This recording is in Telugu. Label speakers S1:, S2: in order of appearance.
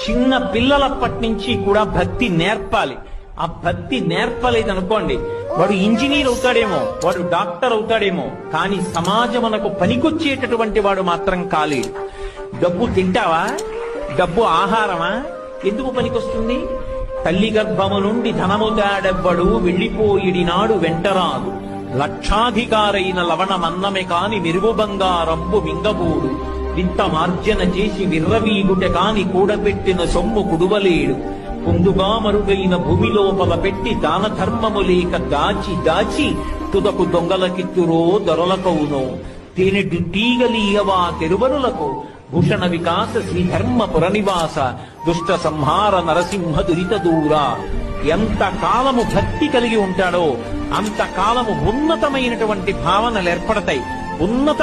S1: చిన్న పిల్లలప్పటి నుంచి కూడా భక్తి నేర్పాలి. ఆ భక్తి నేర్పలేదనుకోండి, వాడు ఇంజనీర్ అవుతాడేమో, వాడు డాక్టర్ అవుతాడేమో, కానీ సమాజమునకు పనికొచ్చేటటువంటి వాడు మాత్రం కాలేడు. డబ్బు తింటావా? డబ్బు ఆహారమా? ఎందుకు పనికొస్తుంది? తల్లి గర్భము నుండి ధనముతాడెవ్వడు వెళ్ళిపోయిడినాడు వెంటరాదు, లక్షాధికారైన లవణమన్నమే కాని మెరుగు బంగారంబు మింగబూడు, వింత మార్జన చేసి విర్రవీగుట కాని కూడబెట్టిన సొమ్ము కుడువలేడు, పొందుగా మరుగైన భూమి లోపల పెట్టి దాన ధర్మము లేక దాచి దాచి తుదకు దొంగలకిత్తురో దొరలకవునో, తేనెడు తీగలీయవా తెరువరులకు, భూషణ వికాస శ్రీధర్మ పురనివాస, దుష్ట సంహార నరసింహ దురిత దూర. ఎంత కాలము భక్తి కలిగి ఉంటాడో అంత కాలము ఉన్నతమైనటువంటి భావనలు ఏర్పడతాయి. ఉన్నత